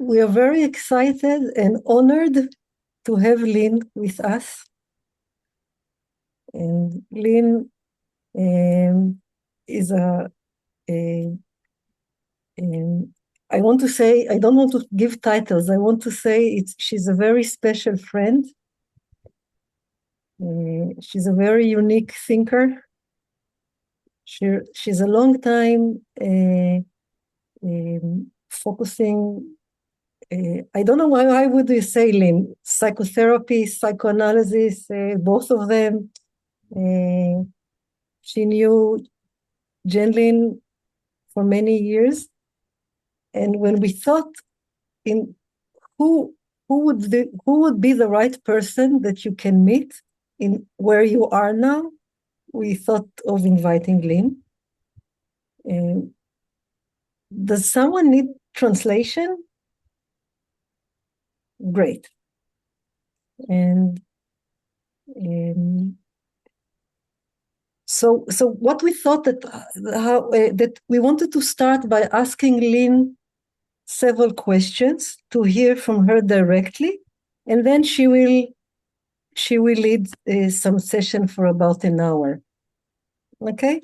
we are very excited and honored to have Lynn with us. And Lynn is I want to say, I don't want to give titles. I want to say she's a very special friend. She's a very unique thinker. She's a long time focusing. I don't know why would you say, Lynn? Psychotherapy, psychoanalysis, both of them. She knew Gendlin for many years. And when we thought in who would be the right person that you can meet in where you are now, we thought of inviting Lynn. Does someone need translation? Great. And so what we thought that we wanted to start by asking Lynn several questions to hear from her directly, and then she will lead some session for about an hour. Okay?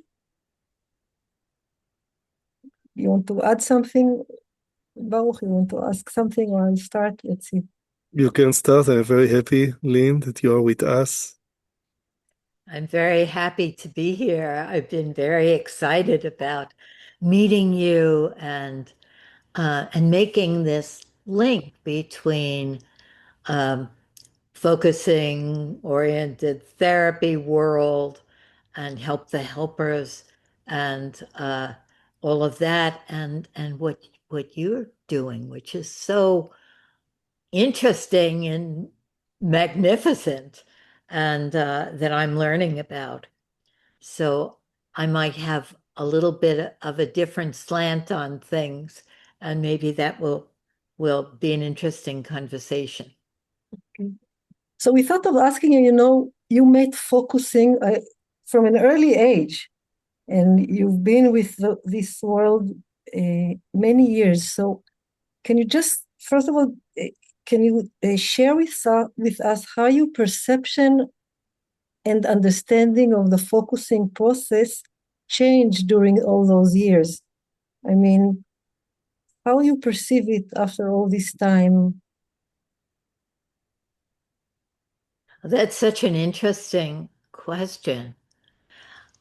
You want to add something, Baruch? You want to ask something, or I'll start? Let's see. You can start. I'm very happy, Lynn, that you are with us. I'm very happy to be here. I've been very excited about meeting you and making this link between focusing oriented therapy world and help the helpers and all of that and what you're doing, which is so interesting and magnificent and that I'm learning about. So I might have a little bit of a different slant on things, and maybe that will be an interesting conversation. Okay. So we thought of asking you, you made focusing from an early age, and you've been with this world many years. So can you just, first of all, can you share with us how your perception and understanding of the focusing process changed during all those years? I mean, how you perceive it after all this time? That's such an interesting question.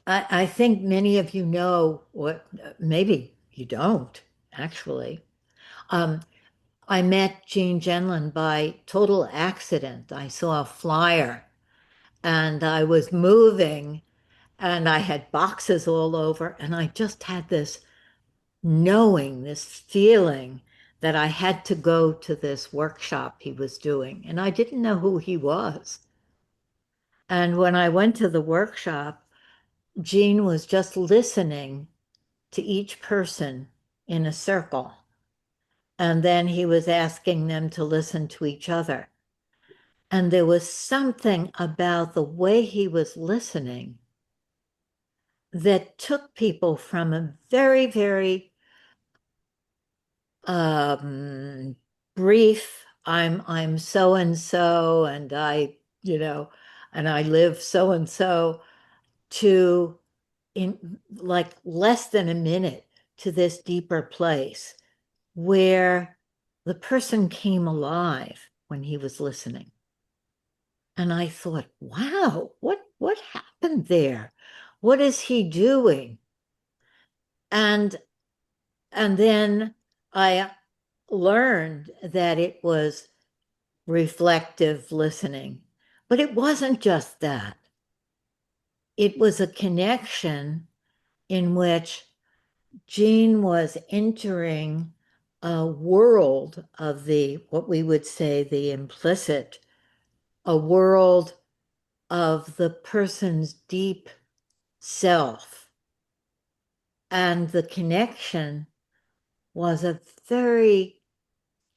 I think many of you know what, maybe you don't, actually. I met Eugene Gendlin by total accident. I saw a flyer and I was moving and I had boxes all over, and I just had this knowing, this feeling that I had to go to this workshop he was doing. And I didn't know who he was. And when I went to the workshop, Gene was just listening to each person in a circle. And then he was asking them to listen to each other. And there was something about the way he was listening that took people from a very, very brief, I'm so and so, and and I live so and so, to in like less than a minute to this deeper place where the person came alive when he was listening. And I thought, wow, what happened there? What is he doing? And then I learned that it was reflective listening, but it wasn't just that. It was a connection in which Gene was entering a world of what we would say, the implicit, a world of the person's deep self. And the connection was a very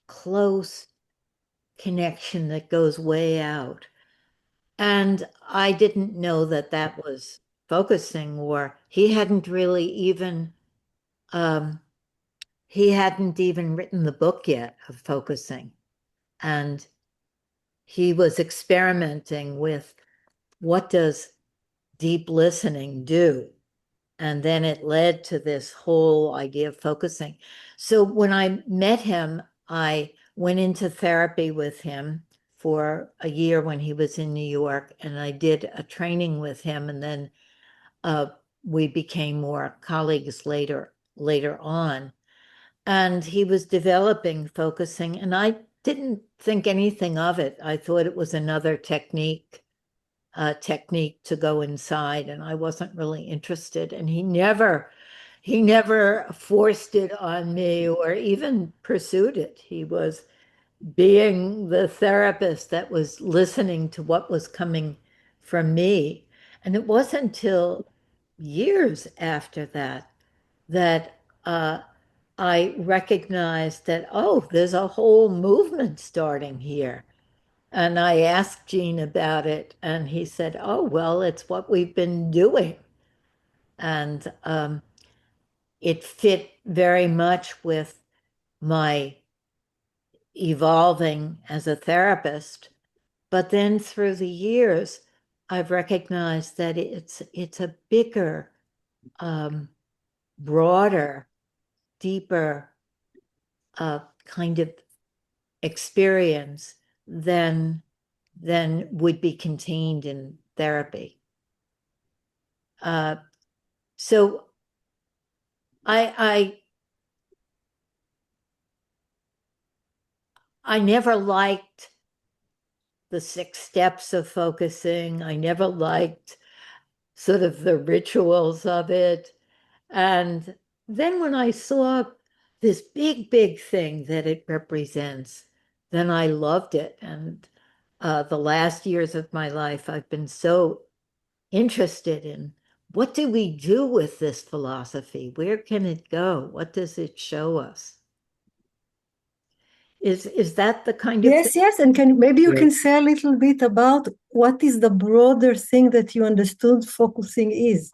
close connection that goes way out. And I didn't know that that was focusing, or he hadn't really even he hadn't even written the book yet of focusing. And he was experimenting with what does deep listening do? And then it led to this whole idea of focusing. So when I met him, I went into therapy with him for a year when he was in New York, and I did a training with him, and then we became more colleagues later on. And he was developing focusing, and I didn't think anything of it. I thought it was another technique to go inside, and I wasn't really interested. And he never forced it on me or even pursued it. He was being the therapist that was listening to what was coming from me. And it wasn't until years after that that I recognized that, oh, there's a whole movement starting here. And I asked Gene about it, and he said, oh, well, it's what we've been doing. And it fit very much with my evolving as a therapist. But then through the years, I've recognized that it's a bigger, broader, deeper kind of experience than would be contained in therapy. So I never liked the 6 steps of focusing. I never liked sort of the rituals of it. And then when I saw this big, big thing that it represents, then I loved it. And the last years of my life, I've been so interested in what do we do with this philosophy? Where can it go? What does it show us? Is that the kind of Yes, thing? yes. And maybe you Yeah. can say a little bit about what is the broader thing that you understood focusing is?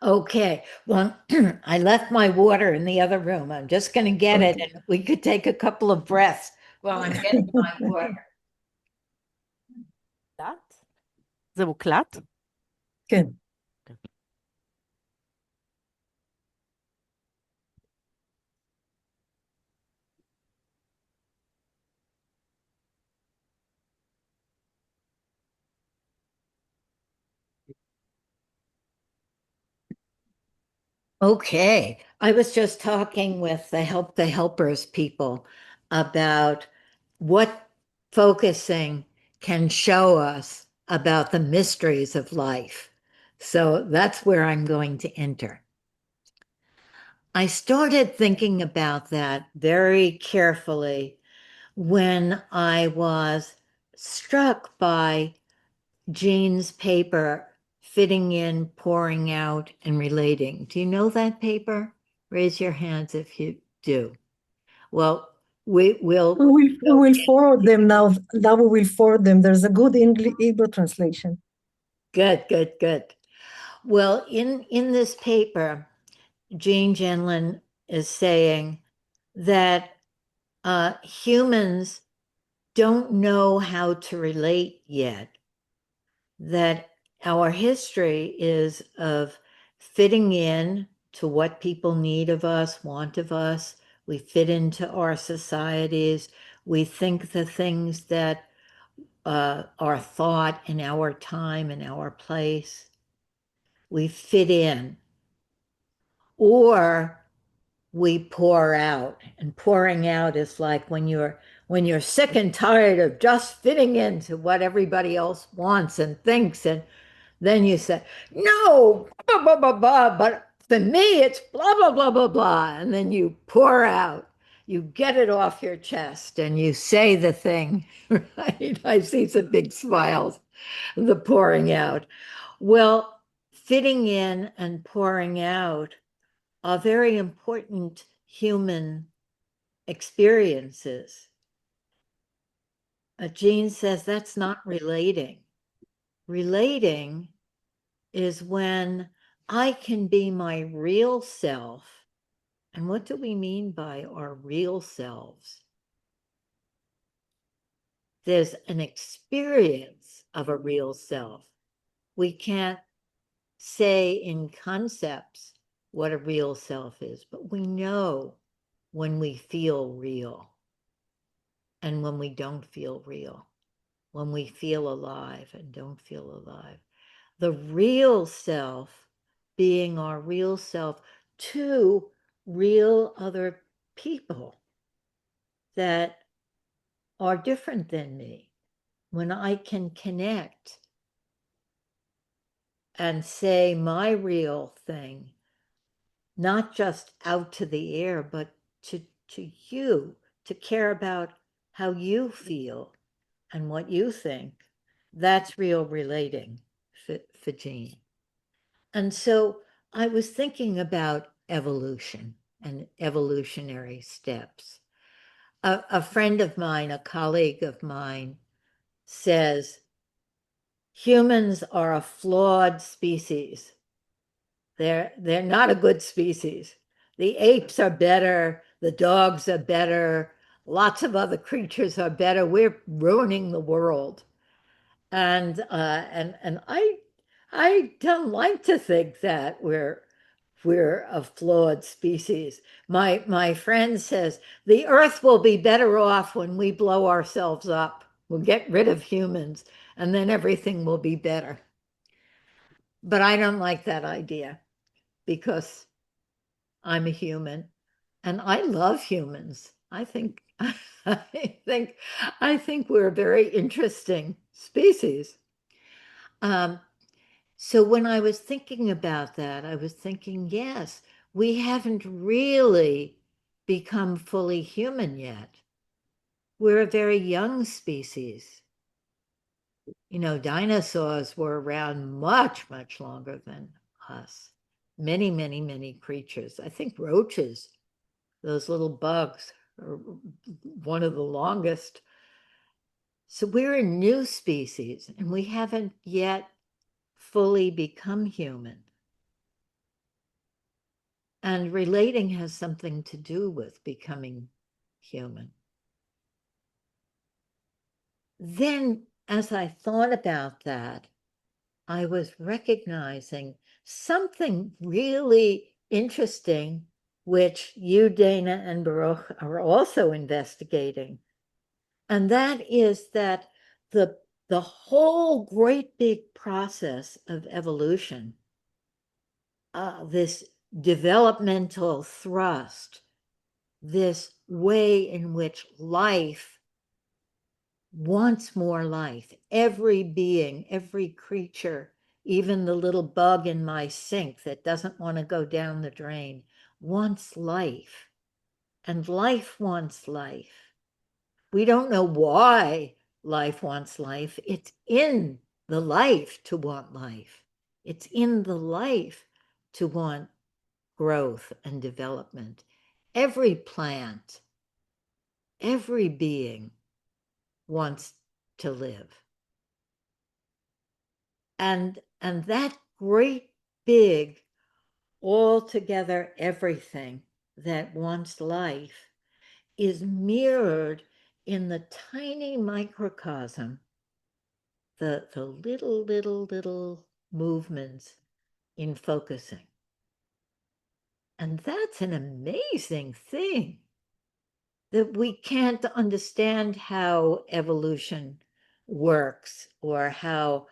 Okay, well, I left my water in the other room. I'm just going to get it, and we could take a couple of breaths while I'm getting my water. זה מוקלט? כן. Okay, I was just talking with the helpers people about what focusing can show us about the mysteries of life. So that's where I'm going to enter. I started thinking about that very carefully when I was struck by Gene's paper, Fitting In, Pouring Out, and Relating. Do you know that paper? Raise your hands if you do. Well, we will forward them now. Now we will forward them. There's a good Hebrew translation. Good. Well, in this paper, Eugene Gendlin is saying that humans don't know how to relate yet, that our history is of fitting in to what people need of us, want of us. We fit into our societies. We think the things that are thought in our time, in our place. We fit in. Or we pour out, and pouring out is like when you're sick and tired of just fitting into what everybody else wants and thinks, and then you say, no, blah, blah, blah, blah, but for me it's blah, blah, blah, blah, blah, and then you pour out, you get it off your chest, and you say the thing. Right? I see some big smiles. The pouring out. Well, fitting in and pouring out are very important human experiences. Gene says that's not relating. Relating is when I can be my real self And what do we mean by our real selves? There's an experience of a real self. We can't say in concepts what a real self is, but we know when we feel real and when we don't feel real, when we feel alive and don't feel alive. The real self being our real self to real other people that are different than me. When I can connect and say my real thing, not just out to the air, but to you, to care about how you feel and what you think, that's real relating for Jean. And so I was thinking about evolution and evolutionary steps. A friend of mine, a colleague of mine, says humans are a flawed species. They're not a good species. The apes are better, the dogs are better, lots of other creatures are better. We're ruining the world. And I don't like to think that we're a flawed species. My friend says the earth will be better off when we blow ourselves up. We'll get rid of humans and then everything will be better. But I don't like that idea because I'm a human and I love humans. I think I think we're a very interesting species. So when I was thinking about that, I was thinking, yes, we haven't really become fully human yet. We're a very young species. You know, dinosaurs were around much, much longer than us. Many, many, many creatures. I think roaches, those little bugs, are one of the longest. So we're a new species and we haven't yet fully become human. And relating has something to do with becoming human. Then, as I thought about that, I was recognizing something really interesting, which you, Dana, and Baruch are also investigating. And that is that the whole great big process of evolution, this developmental thrust, this way in which life wants more life. Every being, every creature, even the little bug in my sink that doesn't want to go down the drain, wants life. And life wants life. We don't know why life wants life. It's in the life to want life. It's in the life to want growth and development. Every plant, every being wants to live. And that great big, altogether everything that wants life is mirrored in the tiny microcosm, the little movements in focusing. And that's an amazing thing, that we can't understand how evolution works or how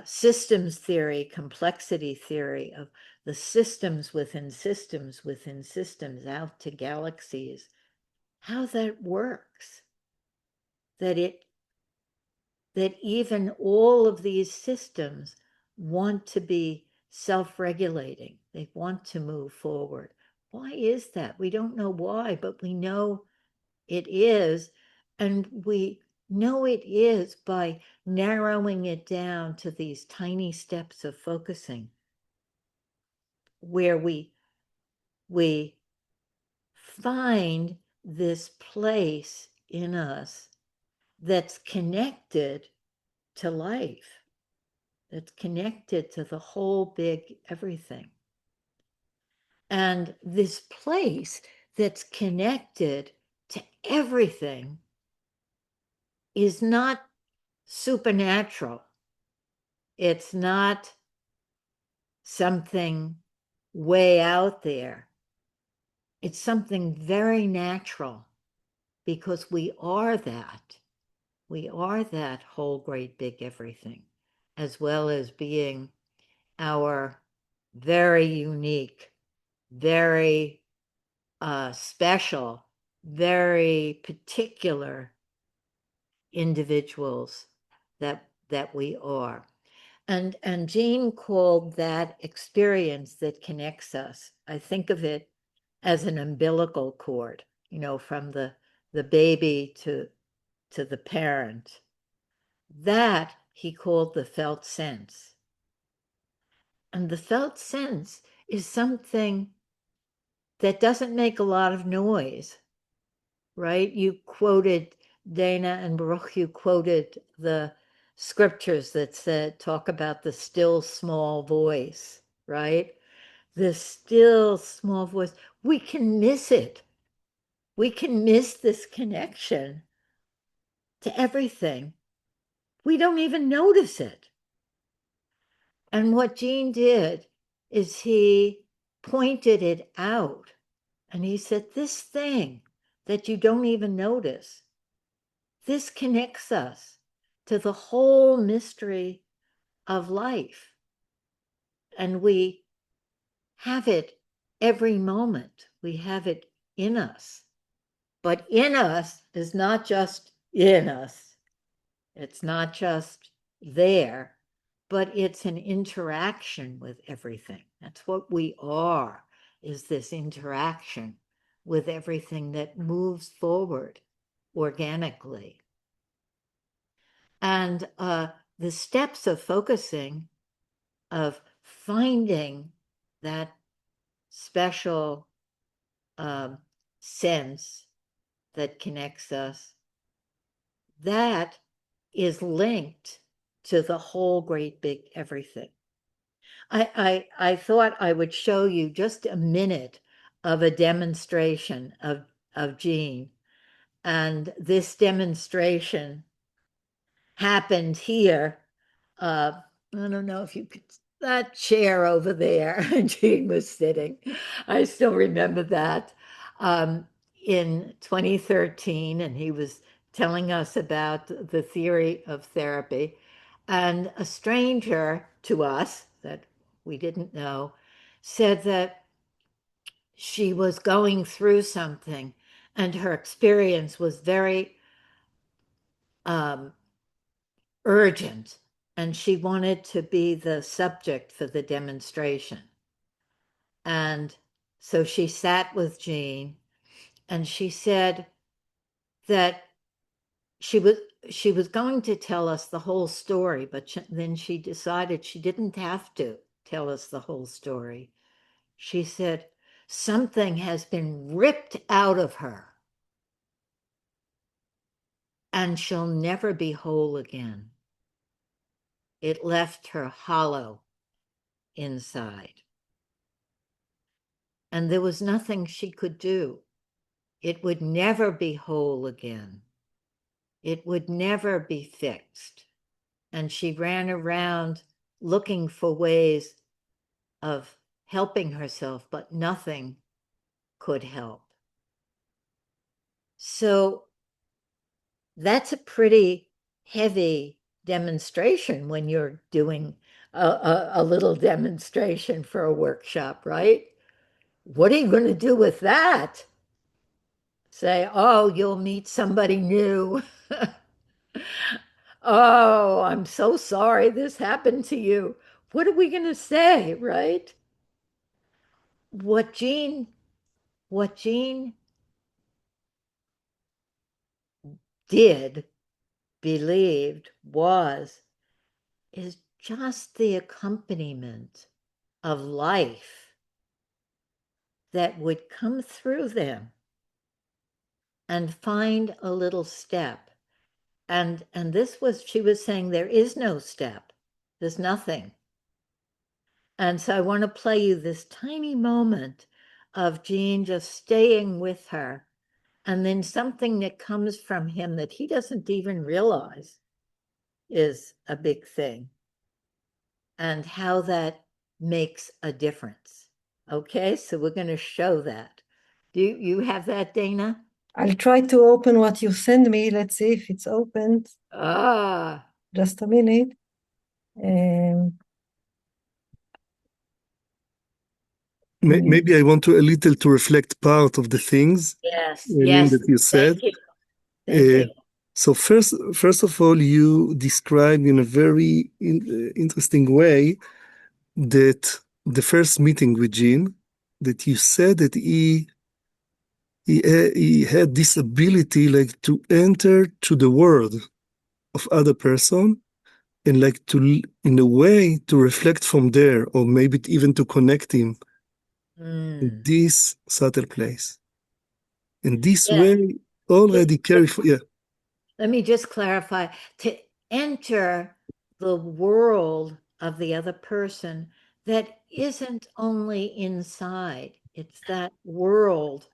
systems theory, complexity theory of the systems within systems within systems out to galaxies, how that works. That even all of these systems want to be self-regulating. They want to move forward. Why is that? We don't know why, but we know it is. And we know it is by narrowing it down to these tiny steps of focusing, where we find this place in us that's connected to life, that's connected to the whole big everything. And this place that's connected to everything is not supernatural. It's not something way out there. It's something very natural, because we are that. We are that whole great big everything, as well as being our very unique, very special, very particular individuals that we are. And Jean called that experience that connects us, I think of it as an umbilical cord, from the baby to the parent. That he called the felt sense. And the felt sense is something that doesn't make a lot of noise, right? You quoted, Dana and Baruch, you quoted the scriptures that talk about the still small voice, right? The still small voice. We can miss it. We can miss this connection to everything. We don't even notice it. And what Jean did is he pointed it out, and he said, this thing that you don't even notice, this connects us to the whole mystery of life. And we have it every moment. We have it in us. But in us is not just in us. It's not just there, but it's an interaction with everything. That's what we are, is this interaction with everything that moves forward organically. And the steps of focusing, of finding that special sense that connects us, that is linked to the whole great big everything. I thought I would show you just a minute of a demonstration of Jean. And this demonstration happened here. I don't know if you could, that chair over there, Jean was sitting. I still remember that. In 2013, and he was telling us about the theory of therapy. And a stranger to us that we didn't know said that she was going through something, and her experience was very urgent, and she wanted to be the subject for the demonstration. And so she sat with Jean, and she said that she was going to tell us the whole story, but then she decided she didn't have to tell us the whole story. She said, something has been ripped out of her, and she'll never be whole again. It left her hollow inside. And there was nothing she could do. It would never be whole again. It would never be fixed. And she ran around looking for ways of helping herself, but nothing could help. So that's a pretty heavy demonstration when you're doing a little demonstration for a workshop, right? What are you going to do with that? Say, oh, you'll meet somebody new. Oh, I'm so sorry this happened to you. What are we going to say, right? What Jean did, believed, is just the accompaniment of life that would come through them and find a little step. And this was, she was saying, there is no step. There's nothing. And so I want to play you this tiny moment of Gene just staying with her, and then something that comes from him that he doesn't even realize is a big thing, and how that makes a difference. Okay, so we're going to show that. Do you have that, Dana? I'll try to open what you send me. Let's see if it's opened. Just a minute. Maybe I want to a little to reflect part of the things, Yes, Lynn, yes. that you said. Thank you. Thank you. So first of all, you described in a very interesting way that the first meeting with Gene, that you said that he had this ability like to enter to the world of other person and like to in a way to reflect from there, or maybe even to connect him in this subtle place. In this way already carry Let me just clarify. To enter the world of the other person that isn't only inside, it's that world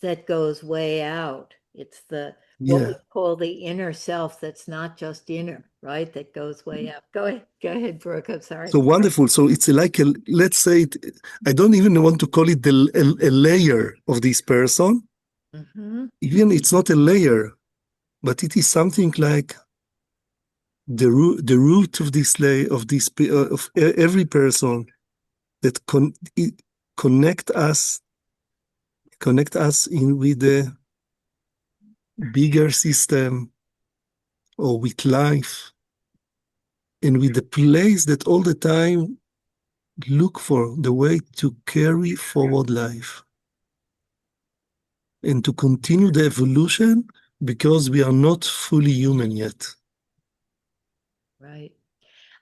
that goes way out. It's what we call the inner self that's not just inner, right? That goes way out. Go ahead, Baruch. I'm sorry. So wonderful. So it's like let's say I don't even want to call it a layer of this person. Even it's not a layer, but it is something like the root of this layer of every person that connect us in with the bigger system or with life and with the place that all the time look for the way to carry forward life and to continue the evolution because we are not fully human yet. Right.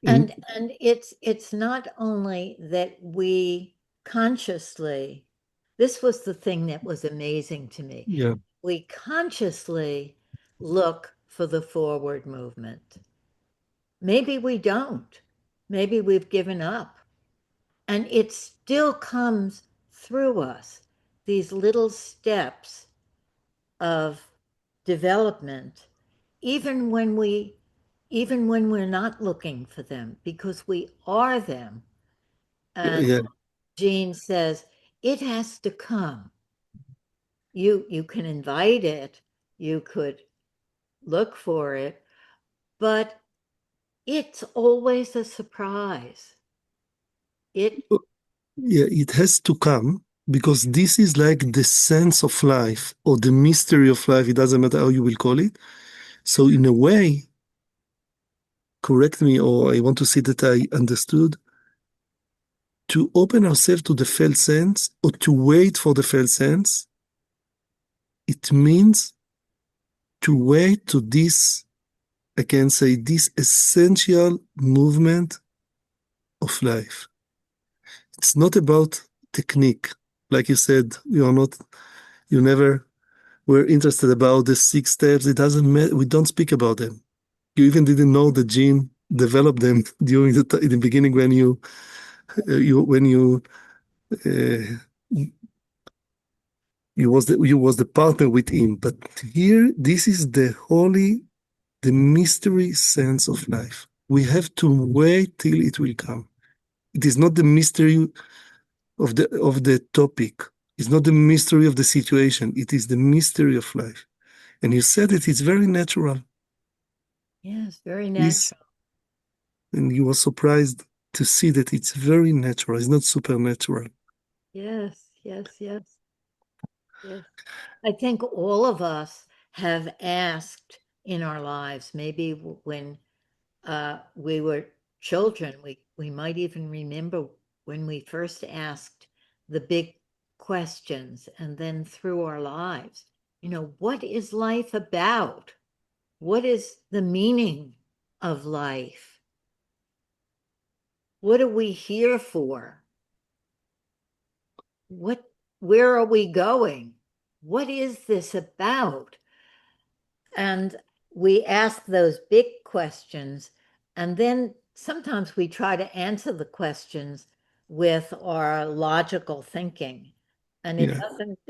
And it's not only that we consciously, this was the thing that was amazing to me. Yeah. We consciously look for the forward movement. Maybe we don't. Maybe we've given up. And it still comes through us, these little steps of development, even when we're not looking for them, because we are them. And Gene says, it has to come. You can invite it, you could look for it, but it's always a surprise. It has to come because this is like the sense of life or the mystery of life. It doesn't matter how you will call it. So in a way, correct me, or I want to see that I understood, to open ourselves to the felt sense or to wait for the felt sense, it means to wait to this, I can say, this essential movement of life. It's not about technique. Like you said, you never were interested about the 6 steps. It doesn't matter. We don't speak about them. You even didn't know that Gene developed them during in the beginning when you was the partner with him. But here, this is the mystery sense of life. We have to wait till it will come. It is not the mystery of the topic. It's not the mystery of the situation. It is the mystery of life. And you said it, it's very natural. Yes, very natural. And you were surprised to see that it's very natural. It's not supernatural. Yes. I think all of us have asked in our lives, maybe when we were children, we might even remember when we first asked the big questions, and then through our lives, what is life about? What is the meaning of life? What are we here for? Where are we going? What is this about? And we ask those big questions, and then sometimes we try to answer the questions with our logical thinking. and Yeah.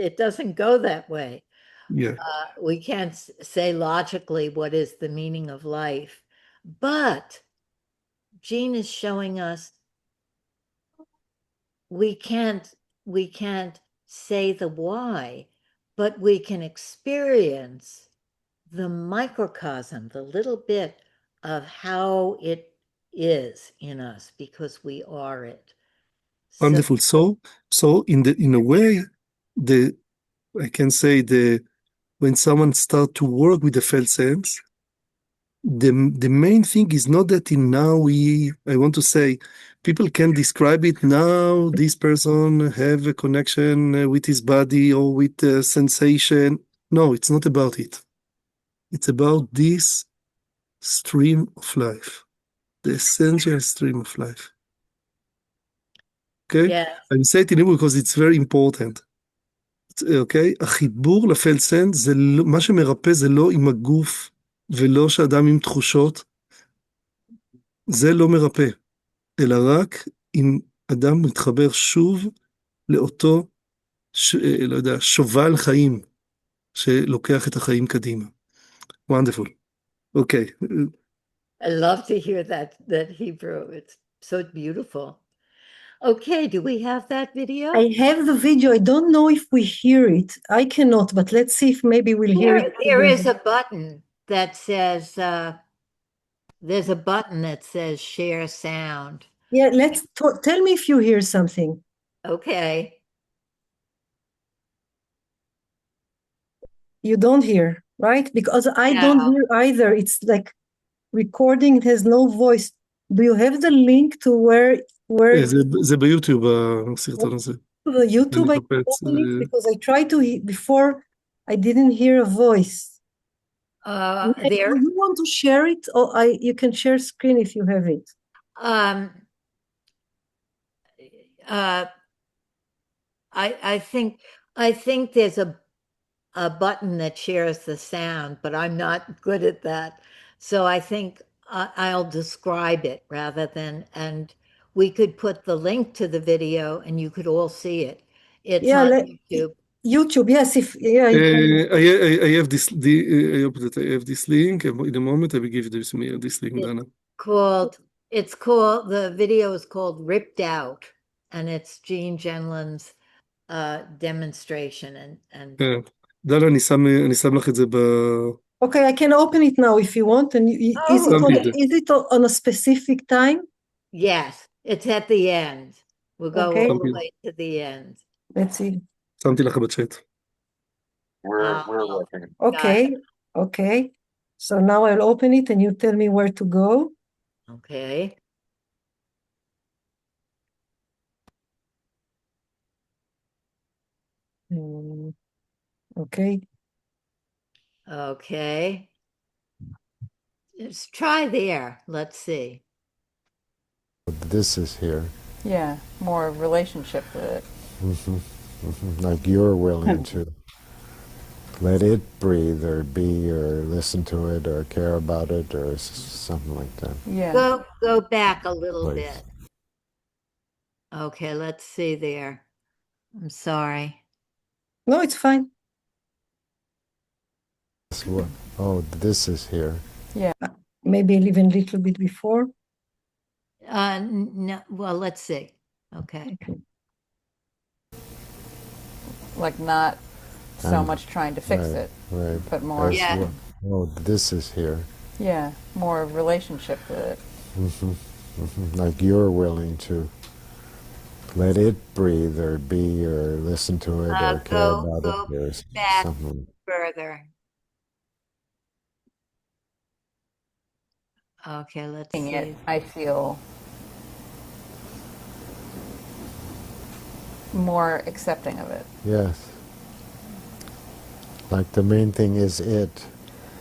it doesn't go that way. Yeah. We can't say logically what is the meaning of life, but Gene is showing us we can't say the why, but we can experience the microcosm, the little bit of how it is in us because we are it. Wonderful. So in a way, I can say when someone start to work with the felt sense, the main thing is not that I want to say, people can describe it now, this person have a connection with his body or with a sensation. No, it's not about it. It's about this stream of life, the essential stream of life. Okay? Yes. I say it in Hebrew because it's very important. אוקיי? החיבור לפלט סנס, מה שמרפא זה לא עם הגוף, ולא שאדם עם תחושות, זה לא מרפא, אלא רק אם אדם מתחבר שוב לאותו, לא יודע, שובל חיים, שלוקח את החיים קדימה. Wonderful. Okay. I love to hear that Hebrew. It's so beautiful. Okay, do we have that video? I have the video. I don't know if we hear it. I cannot, but let's see if maybe we'll hear it. There is a button that says, there's a button that says share sound. Yeah, tell me if you hear something. Okay. You don't hear, right? Because I don't hear either. It's like recording, it has no voice. Do you have the link to where זה ביוטיוב, הסרטון הזה. the YouTube? I open it because I tried to before I didn't hear a voice. There. Do you want to share it, or you can share screen if you have it. I think there's a button that shares the sound, but I'm not good at that. So I think I'll describe it rather than, and we could put the link to the video and you could all see it. It's on YouTube. YouTube, yes. I have this. I hope that I have this link. In a moment, I will give this link, Dana. It's called. The video is called "Ripped Out," and it's Eugene Gendlin's demonstration. And דנה, אני שם לך את זה ב... Okay, I can open it now if you want. And is it on a specific time? Yes, it's at the end. We'll go all the way to the end. Let's see. שמתי לך בצ'אט. We're working. Okay. So now I'll open it and you tell me where to go. Okay. Okay. Okay. Let's try there. Let's see. This is here. Yeah, more relationship with it. Like you're willing to let it breathe or be or listen to it or care about it or something like that. Yeah. Go back a little Please. bit. Okay, let's see there. I'm sorry. No, it's fine. Oh, this is here. Yeah. Maybe even a little bit before. No, well, let's see. Okay. Like not so much trying to fix it, Right. but more. Yeah. Oh, this is here. Yeah, more relationship with it. Like you're willing to let it breathe or be or listen to it or care about it or back something. further. Okay, let's see. It, I feel more accepting of it. Yes. Like the main thing is it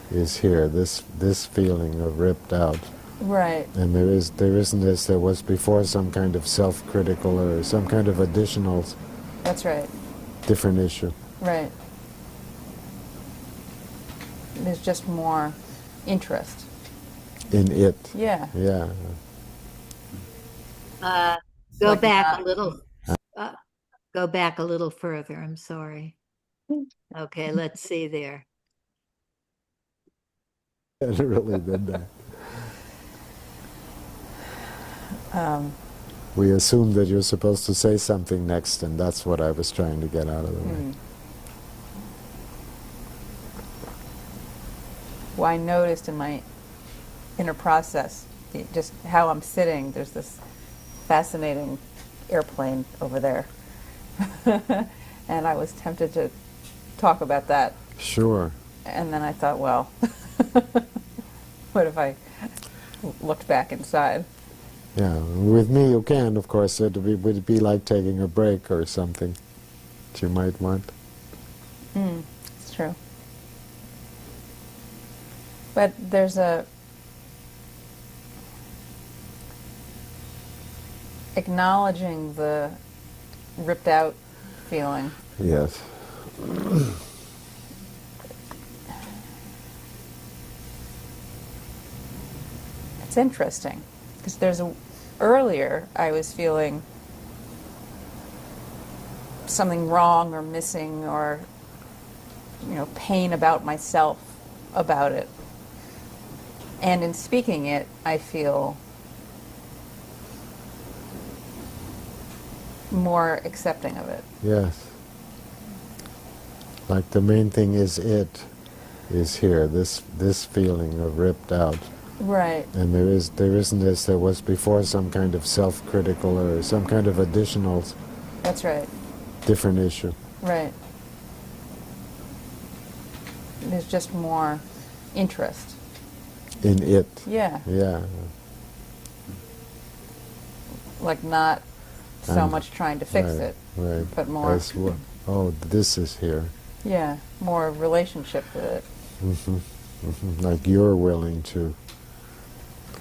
is here, this feeling of ripped out. Right. And there isn't this, there was before some kind of self-critical or some kind of additional. That's right. Different issue. Right. There's just more interest. In it. Yeah. Yeah. Go Like back not- a little. Go back a little further. I'm sorry. Okay, let's see there. It really did that. We assume that you're supposed to say something next, and that's what I was trying to get out of the way. Well, I noticed in my inner process, just how I'm sitting, there's this fascinating airplane over there. And I was tempted to talk about that. Sure. And then I thought, well, what if I looked back inside? Yeah, with me you can, of course. Would be like taking a break or something that you might want. It's true. But there's a acknowledging the ripped out feeling. Yes. It's interesting because earlier I was feeling something wrong or missing or pain about myself about it. And in speaking it, I feel more accepting of it. Yes. Like the main thing is here, this feeling of ripped out. Right. And there isn't this, there was before some kind of self-critical or some kind of additional That's right. different issue. Right. There's just more interest. In it. Yeah. Yeah. Like not so And- much trying to fix right, it, right. but more, As well. Oh, this is here. yeah, more relationship with it. Like you're willing to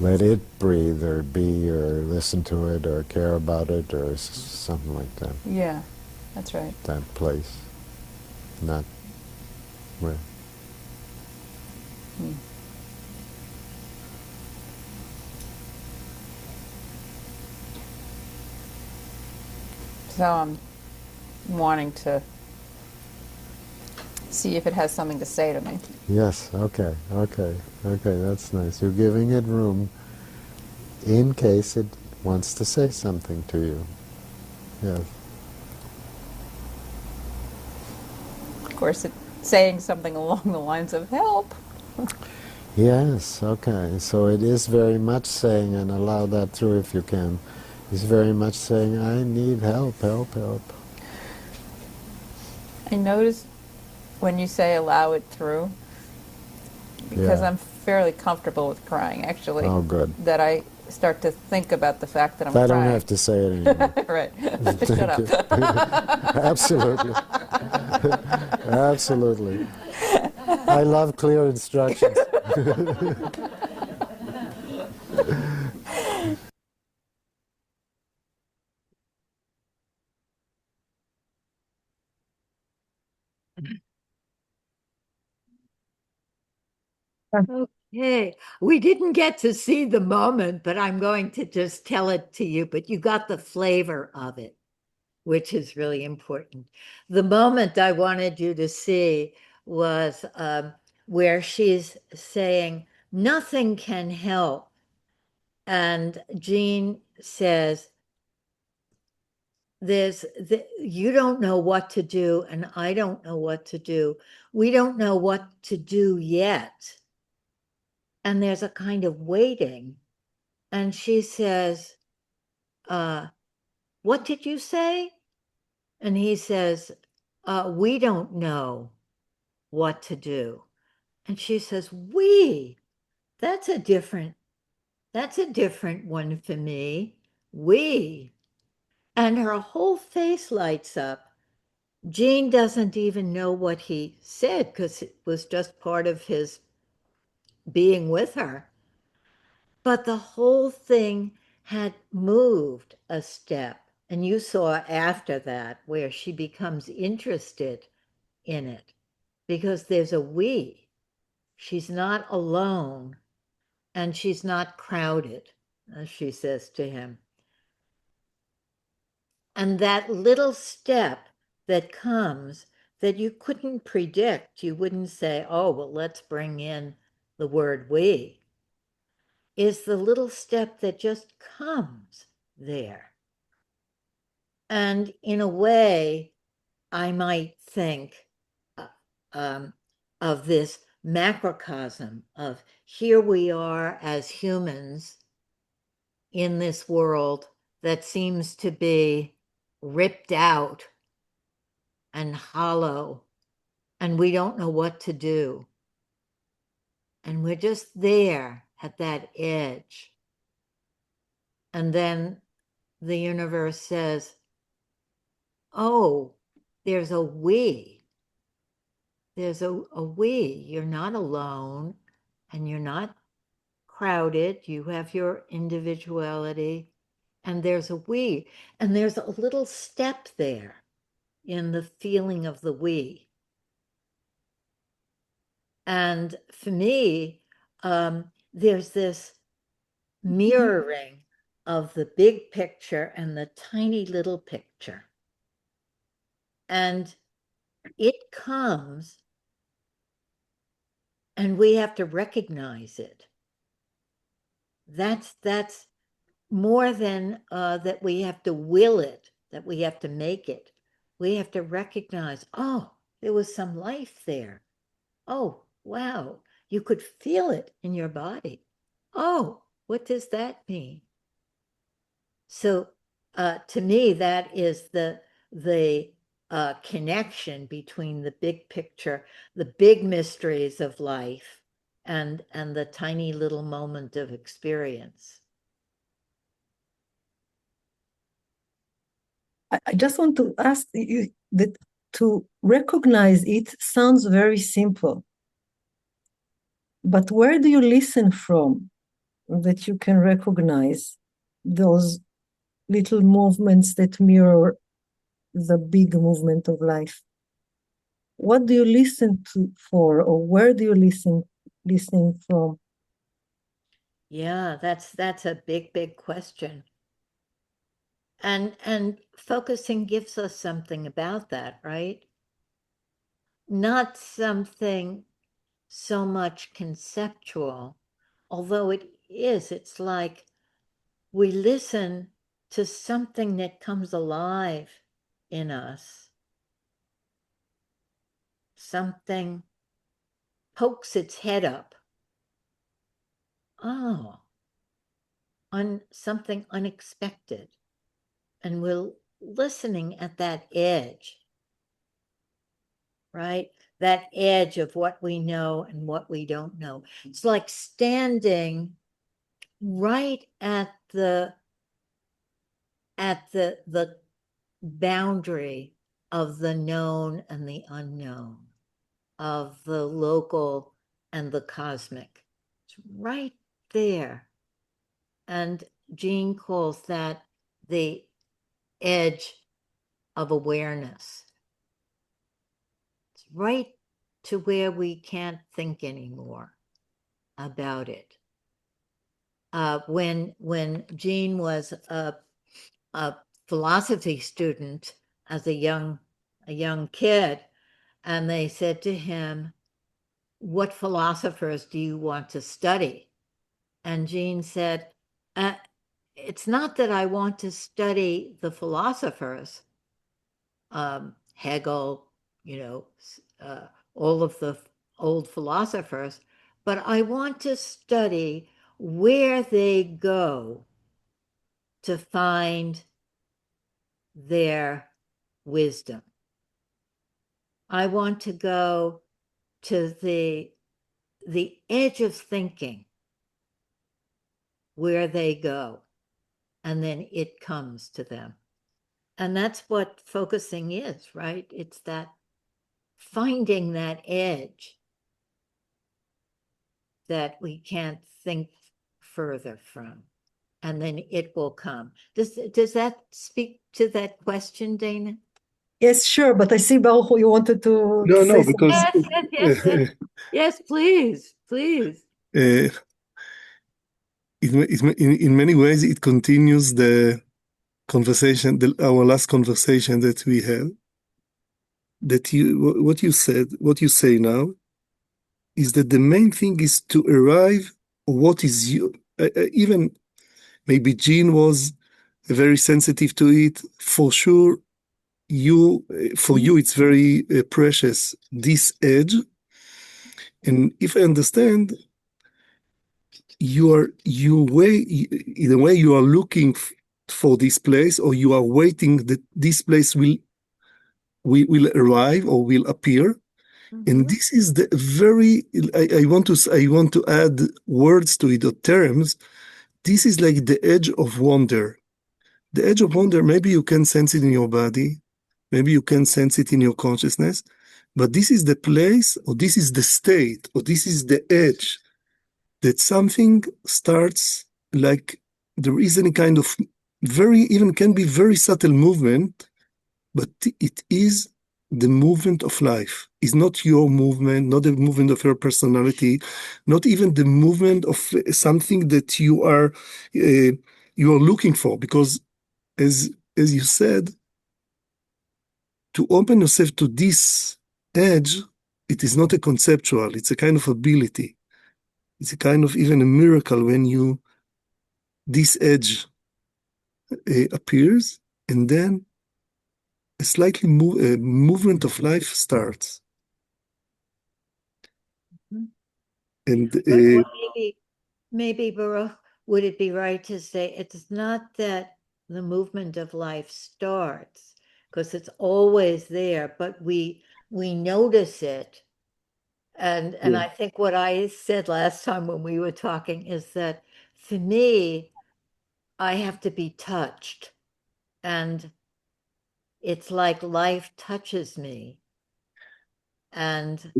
let it breathe or be or listen to it or care about it or something like that. Yeah, that's right. That place. Not where. So I'm wanting to see if it has something to say to me. Yes, okay, that's nice. You're giving it room in case it wants to say something to you. Yes. Of course, it's saying something along the lines of help. Yes, okay. So it is very much saying, and allow that through if you can, it's very much saying, I need help, help, help. I notice when you say allow it through, because Yeah. I'm fairly comfortable with crying, actually. Oh, good. That I start to think about the fact that I'm I crying. don't have to say it anymore. Right. Shut up. Absolutely. Absolutely. I love clear instructions. Okay, we didn't get to see the moment, but I'm going to just tell it to you, but you got the flavor of it, which is really important. The moment I wanted you to see was where she's saying, nothing can help. And Jean says, you don't know what to do, and I don't know what to do. We don't know what to do yet. And there's a kind of waiting. And she says, what did you say? And he says, we don't know what to do. And she says, that's a different one for me. We. And her whole face lights up. Jean doesn't even know what he said because it was just part of his being with her. But the whole thing had moved a step. And you saw after that where she becomes interested in it because there's a we. She's not alone and she's not crowded, as she says to him. And that little step that comes that you couldn't predict, you wouldn't say, oh, well, let's bring in the word we, is the little step that just comes there. And in a way, I might think of this macrocosm of here we are as humans in this world that seems to be ripped out and hollow, and we don't know what to do. And we're just there at that edge. And then the universe says, oh, there's a we. There's a we. You're not alone, and you're not crowded. You have your individuality, and there's a we. And there's a little step there in the feeling of the we. And for me, there's this mirroring of the big picture and the tiny little picture. And it comes, and we have to recognize it. That's more than that we have to will it, that we have to make it. We have to recognize, oh, there was some life there. Oh, wow, you could feel it in your body. Oh, what does that mean? So to me, that is the connection between the big picture, the big mysteries of life, and the tiny little moment of experience. I just want to ask you that to recognize it sounds very simple. But where do you listen from that you can recognize those little movements that mirror the big movement of life? What do you listen to for, or where do you listening from? Yeah, that's a big question. And focusing gives us something about that, right? Not something so much conceptual, although it's like we listen to something that comes alive in us. Something pokes its head up. Oh, on something unexpected. And we're listening at that edge, right? That edge of what we know and what we don't know. It's like standing right at the boundary of the known and the unknown, of the local and the cosmic. It's right there. And Jean calls that the edge of awareness. It's right to where we can't think anymore about it. When Jean was a philosophy student as a young kid, and they said to him, what philosophers do you want to study? And Jean said, it's not that I want to study the philosophers, Hegel, all of the old philosophers, but I want to study where they go to find their wisdom. I want to go to the edge of thinking, where they go, and then it comes to them. And that's what focusing is, right? It's that finding that edge that we can't think further from, and then it will come. Does that speak to that question, Dana? Yes, sure, but I see, Baruch, you wanted to No, say because Yes, please. in many ways it continues the conversation, our last conversation that we had, that what you said, what you say now, is that the main thing is to arrive what is you. Even maybe Jean was very sensitive to it. For sure, for you, it's very precious, this edge. And if I understand, in a way you are looking for this place, or you are waiting that this place will arrive or will appear. And this is the very, I want to add words to it, or terms. This is like the edge of wonder. The edge of wonder, maybe you can sense it in your body, maybe you can sense it in your consciousness, but this is the place, or this is the state, or this is the edge that something starts, like there is any kind of can be very subtle movement, but it is the movement of life. Is not your movement, not the movement of your personality, not even the movement of something that you are looking for. Because as you said, to open yourself to this edge, it is not a conceptual, it's a kind of ability. It's a kind of even a miracle when this edge appears, and then a slightly movement of life starts. And Well, maybe Baruch, would it be right to say it's not that the movement of life starts, because it's always there, but we notice it. And I think what I said last time when we were talking is that for me, I have to be touched, and it's like life touches me, and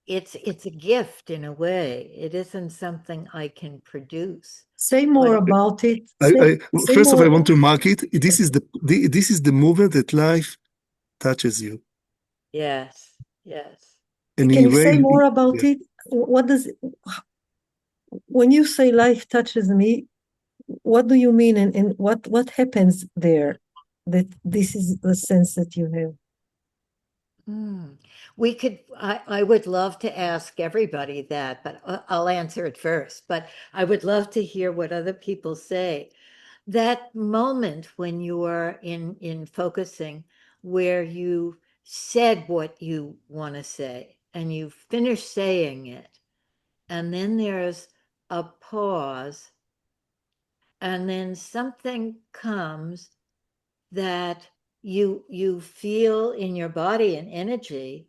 it's a gift in a way. It isn't something I can produce. Say more about it. First of all, I want to mark it. This is the movement that life touches you. Yes, yes. And can you say more about it? When you say life touches me, what do you mean, and what happens there, that this is the sense that you have? I would love to ask everybody that, but I'll answer it first. But I would love to hear what other people say. That moment when you are in focusing, where you said what you want to say and you finish saying it, and then there's a pause, and then something comes that you feel in your body and energy,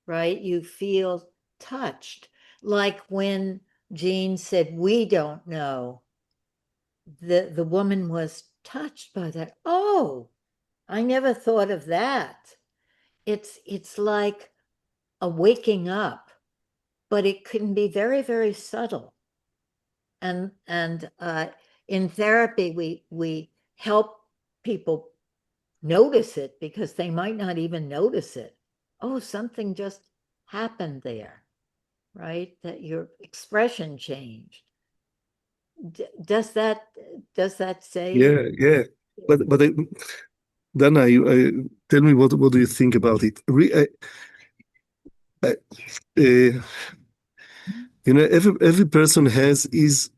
right? You feel touched, like when Jean said, "We don't know." The woman was touched by that. Oh, I never thought of that. It's like a waking up, but it can be very, very subtle. And in therapy, we help people notice it, because they might not even notice it. Oh, something just happened there, right? That your expression changed. Does that say? Yeah. But Dana, tell me, what do you think about it? Every person has his,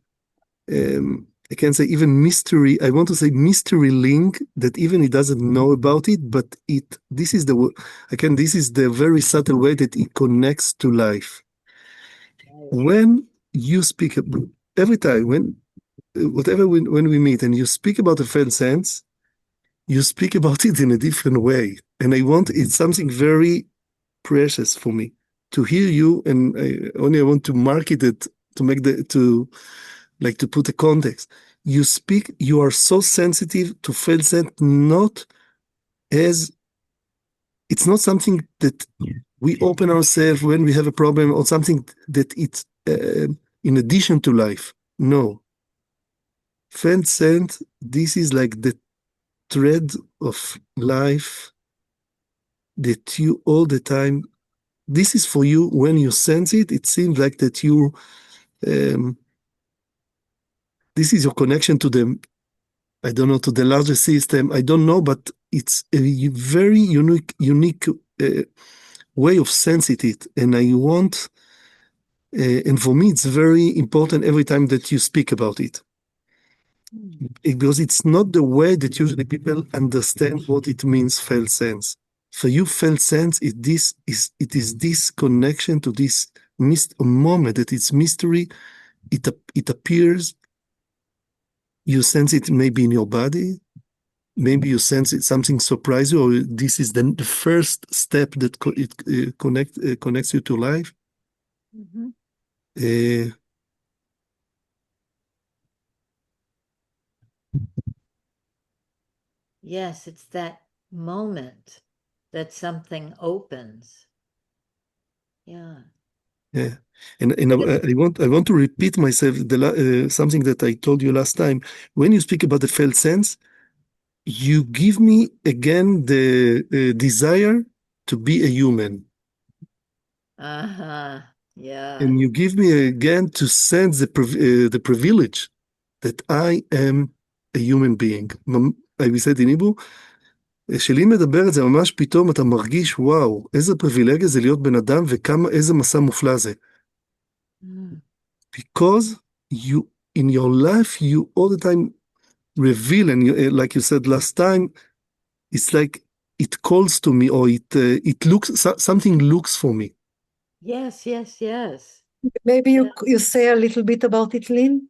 I can say, even mystery. I want to say mystery link that even he doesn't know about it, but this is the very subtle way that it connects to life. When you speak, every time, when we meet and you speak about a felt sense, you speak about it in a different way. And it's something very precious for me to hear you, and I want to market it, to put a context. You are so sensitive to felt sense, it's not something that we open ourselves when we have a problem, or something that it's in addition to life. No. Felt sense, this is like the thread of life that you all the time, this is for you. When you sense it, it seems like that this is your connection to I don't know, to the larger system. I don't know, but it's a very unique way of sensing it. And I want, and for me, it's very important every time that you speak about it. Because it's not the way that usually people understand what it means, felt sense. For you, felt sense, it is this connection to this moment that it's mystery. It appears, you sense it maybe in your body, maybe you sense it, something surprise you, or this is the first step that connects you to life. Uh, Yes, it's that moment that something opens. Yeah. Yeah, and I want to repeat myself something that I told you last time. When you speak about the felt sense, you give me again the desire to be a human, Uh-huh. Yeah. and you give me again to sense the privilege that I am a human being. I said in Hebrew, שלי מדבר את זה ממש פתאום אתה מרגיש וואו, איזה פריבילגיה זה להיות בן אדם איזה מסע מופלא זה. Because you, in your life, you all the time reveal, and you, like you said last time, it's like it calls to me, or it looks, something looks for me. Yes, yes, yes. Maybe you say a little bit about it, Lynn?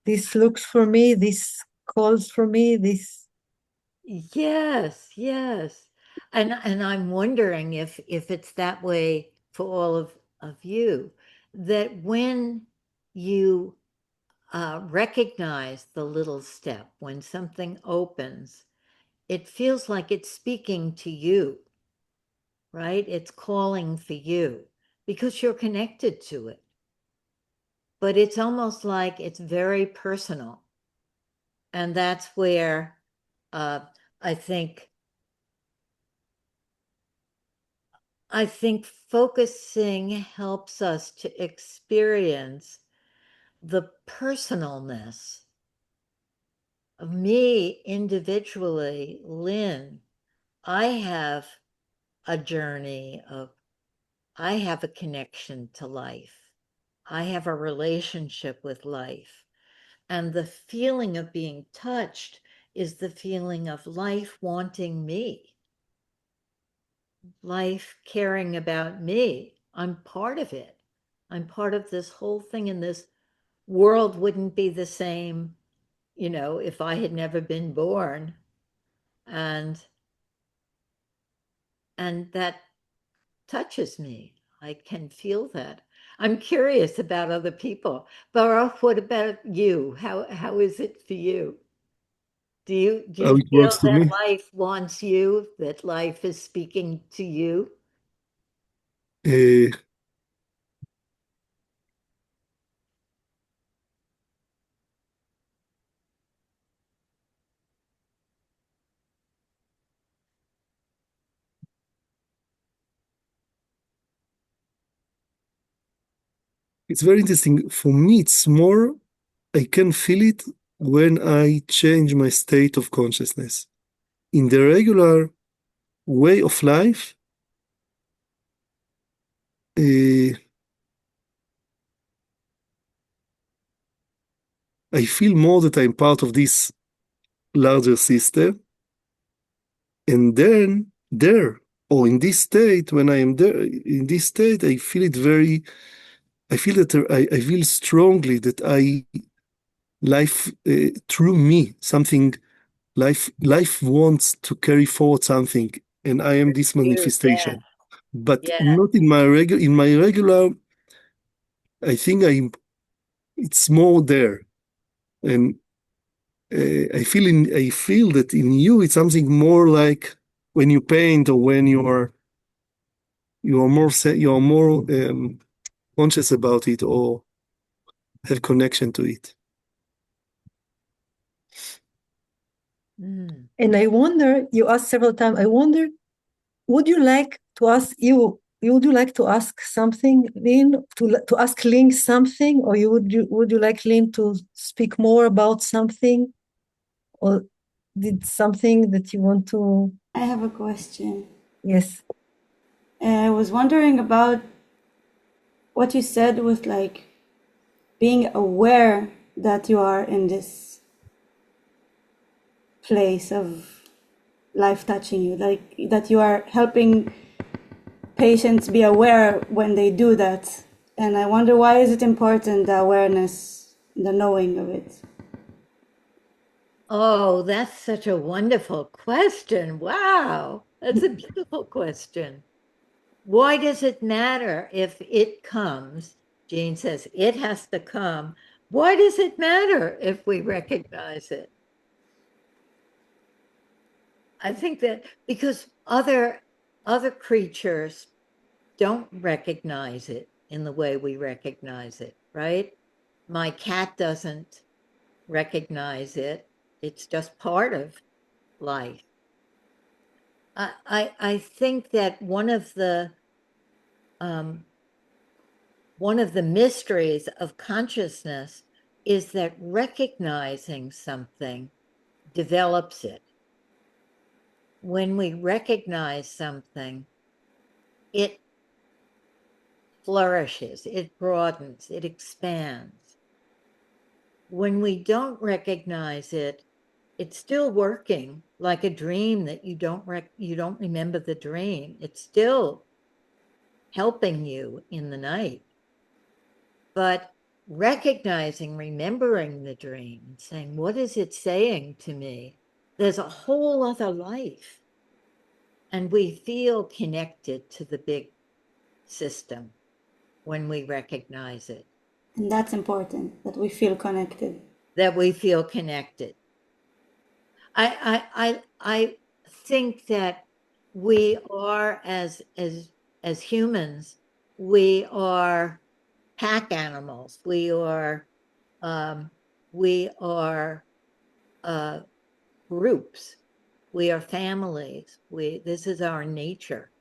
This looks for me, this calls for me, this. Yes, yes. And I'm wondering if it's that way for all of you, that when you recognize the little step, when something opens, it feels like it's speaking to you, right? It's calling for you because you're connected to it. But it's almost like it's very personal. And that's where I think focusing helps us to experience the personalness of me individually, Lynn. I have a journey of, I have a connection to life. I have a relationship with life. And the feeling of being touched is the feeling of life wanting me. Life caring about me. I'm part of it. I'm part of this whole thing, and this world wouldn't be the same, if I had never been born. And that touches me. I can feel that. I'm curious about other people. Baruch, what about you? How is it for you? Do you How it feel works to that me. life wants you, that life is speaking to you? It's very interesting. For me, it's more, I can feel it when I change my state of consciousness. In the regular way of life, I feel more that I'm part of this larger system. And then there, or in this state, when I am there, in this state, I feel it very, I feel that I feel strongly that life, through me, something, life wants to carry forward something, and I am this manifestation. But not in my regular, I think it's more there. And I feel that in you, it's something more like when you paint, or when you are more conscious about it, or have connection to it. And I wonder, you asked several times, I wonder, would you like to ask something, Lynn, to ask Lynn something, or would you like Lynn to speak more about something? Or did something that you want to? I have a question. Yes. I was wondering about what you said with like being aware that you are in this place of life touching you, like that you are helping patients be aware when they do that. And I wonder, why is it important, the awareness, the knowing of it? Oh, that's such a wonderful question. Wow, that's a beautiful question. Why does it matter if it comes? Jean says it has to come. Why does it matter if we recognize it? I think that because other creatures don't recognize it in the way we recognize it, right? My cat doesn't recognize it. It's just part of life. I think that one of the mysteries of consciousness is that recognizing something develops it. When we recognize something, it flourishes, it broadens, it expands. When we don't recognize it, it's still working like a dream that you don't remember the dream. It's still helping you in the night. But recognizing, remembering the dream and saying, what is it saying to me? There's a whole other life. And we feel connected to the big system when we recognize it. And that's important, that we feel connected. That we feel connected. I think that we are as humans, we are pack animals. We are groups. We are families. This is our nature.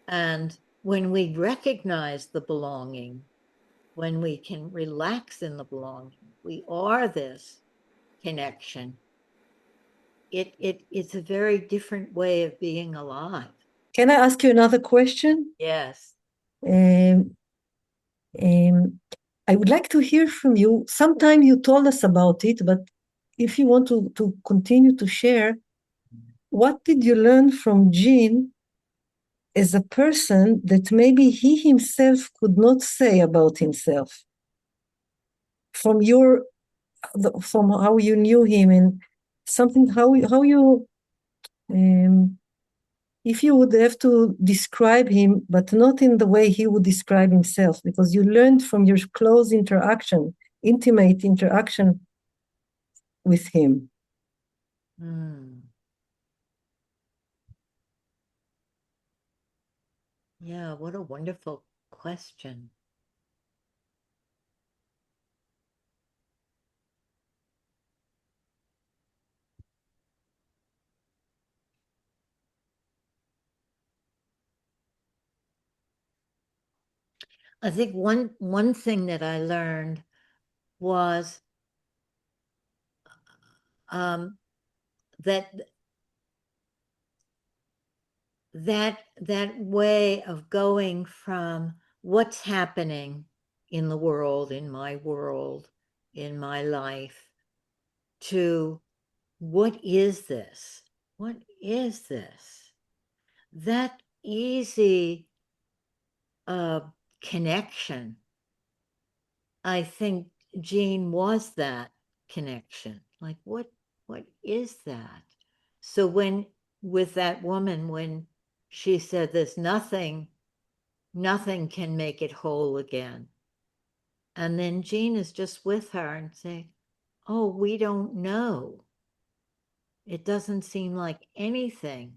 And when we recognize the belonging, when we can relax in the belonging, we are this connection. It's a very different way of being alive. Can I ask you another question? Yes. I would like to hear from you. Sometime you told us about it, but if you want to continue to share, what did you learn from Gene as a person that maybe he himself could not say about himself? From how you knew him, and something, how you if you would have to describe him, but not in the way he would describe himself, because you learned from your close interaction, intimate interaction with him. Yeah, what a wonderful question. I think one thing that I learned was that way of going from what's happening in the world, in my life, to what is this? What is this? That easy connection. I think Jean was that connection. Like, what is that? So with that woman, when she said there's nothing can make it whole again. And then Jean is just with her and saying, oh, we don't know. It doesn't seem like anything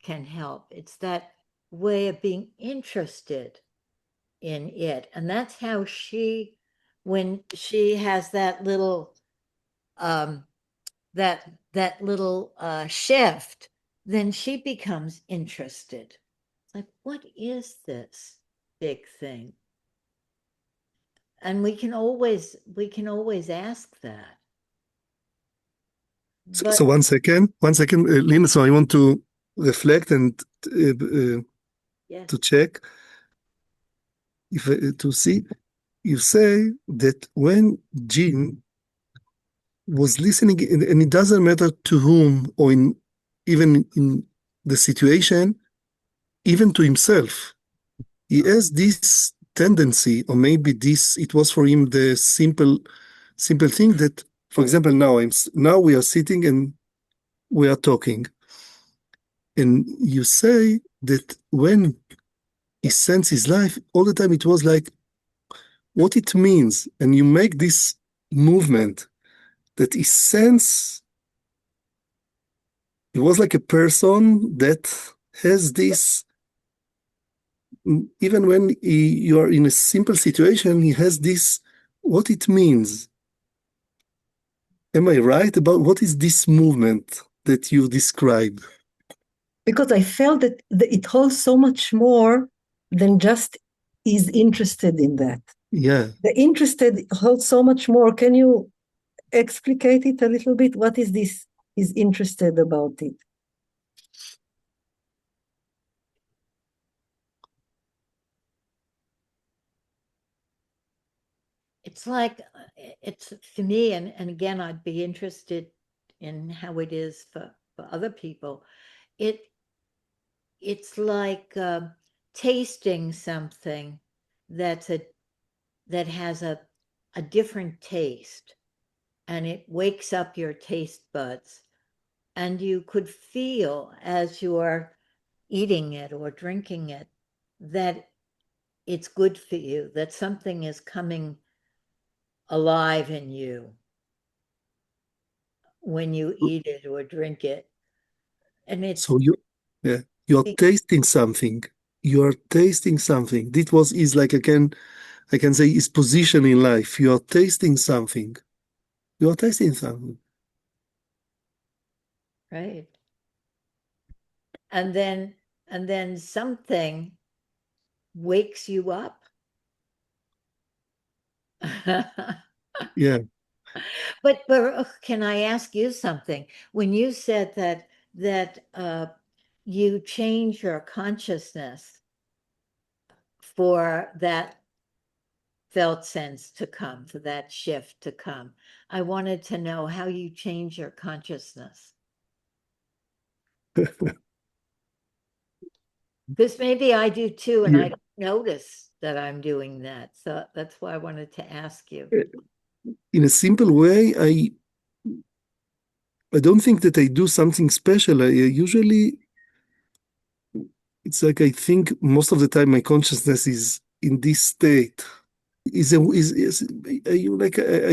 can help. It's that way of being interested in it. And that's how when she has that little shift, then she becomes interested. It's like, what is this big thing? And we can always ask that. So 1 second, Lynn. So I want to reflect and yes. to check if to see. You say that when Gene was listening, and it doesn't matter to whom or even in the situation, even to himself, he has this tendency, or maybe it was for him the simple thing that, for example, now we are sitting and we are talking, and you say that when he sensed his life all the time, it was like what it means, and you make this movement that he sensed. He was like a person that has this, even when you are in a simple situation, he has this, what it means. Am I right about what is this movement that you describe? Because I felt that it holds so much more than just is interested in that. Yeah. The interested holds so much more. Can you explicate it a little bit? What is this is interested about it? It's like, it's for me, and again, I'd be interested in how it is for other people. It's like tasting something that has a different taste, and it wakes up your taste buds, and you could feel as you are eating it or drinking it that it's good for you, that something is coming alive in you when you eat it or drink it. And it's So you're tasting something. You're tasting something. This is like I can say his position in life. You are tasting something. You are tasting something. right. And then something wakes you up. Yeah. But can I ask you something? When you said that you change your consciousness for that felt sense to come, for that shift to come, I wanted to know how you change your consciousness. Because maybe I do too, and Yeah. I don't notice that I'm doing that. So that's why I wanted to ask you. In a simple way, I don't think that I do something special. Usually, it's like I think most of the time my consciousness is in this state. I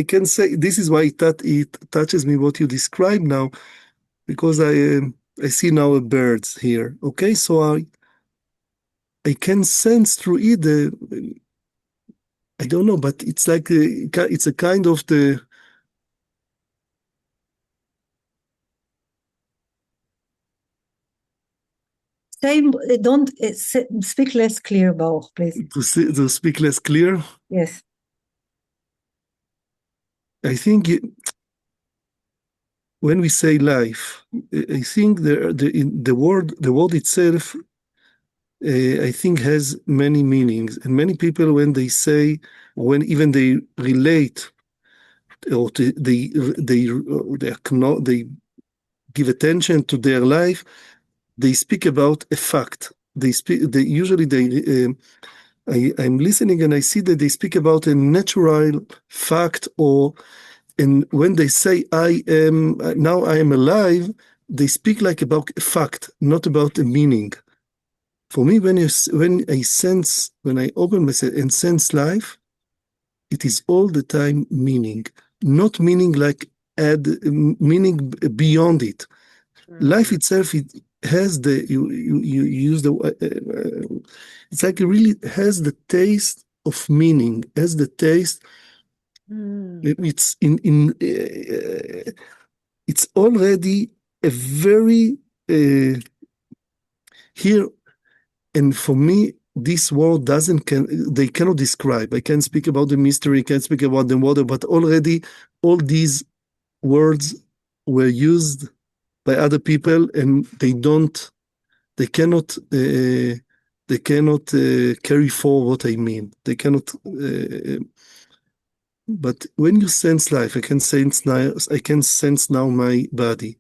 can say this is why it touches me what you describe now, because I see now a birds here. Okay, so I can sense through it I don't know, but it's like it's a kind of the. Don't speak less clear, Baruch, please. To speak less clear, Yes. I think when we say life, I think the word itself, I think has many meanings, and many people when they say, when even they relate, or they give attention to their life, they speak about a fact. I'm listening and I see that they speak about a natural fact, and when they say I am alive, they speak like about a fact, not about a meaning. For me, when I open myself and sense life, it is all the time meaning, not meaning like meaning beyond it. Life itself, it has you use the it's like it really has the taste of meaning, has the taste. It's it's already a very here, and for me this world they cannot describe. I can't speak about the mystery, can't speak about the water, but already all these words were used by other people, and they cannot carry forward what I mean. They cannot. But when you sense life, I can sense now my body.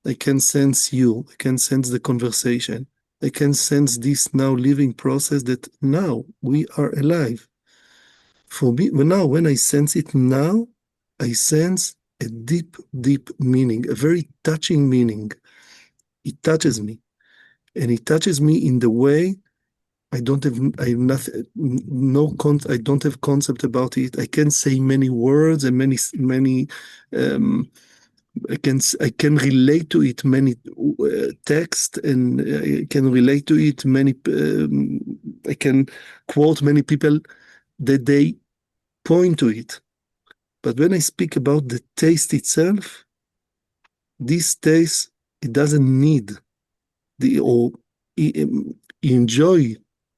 I can sense you. I can sense the conversation. I can sense this now living process that now we are alive. For me, when I sense it now, I sense a deep, deep meaning, a very touching meaning. It touches me, and it touches me in the way I don't have, I have nothing, I don't have concept about it. I can say many words and many. I can relate to it many text, and I can relate to it many. I can quote many people that they point to it. But when I speak about the taste itself, this taste, it doesn't need or enjoy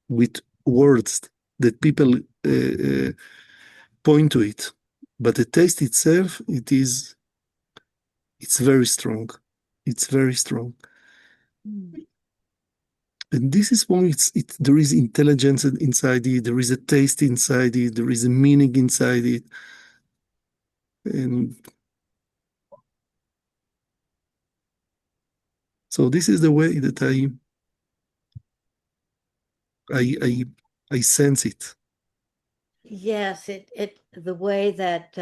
with words that people point to it. But the taste itself, it's very strong. It's very strong. And this is when there is intelligence inside it, there is a taste inside it, there is a meaning inside it. And so this is the way that I sense it. Yes, the way that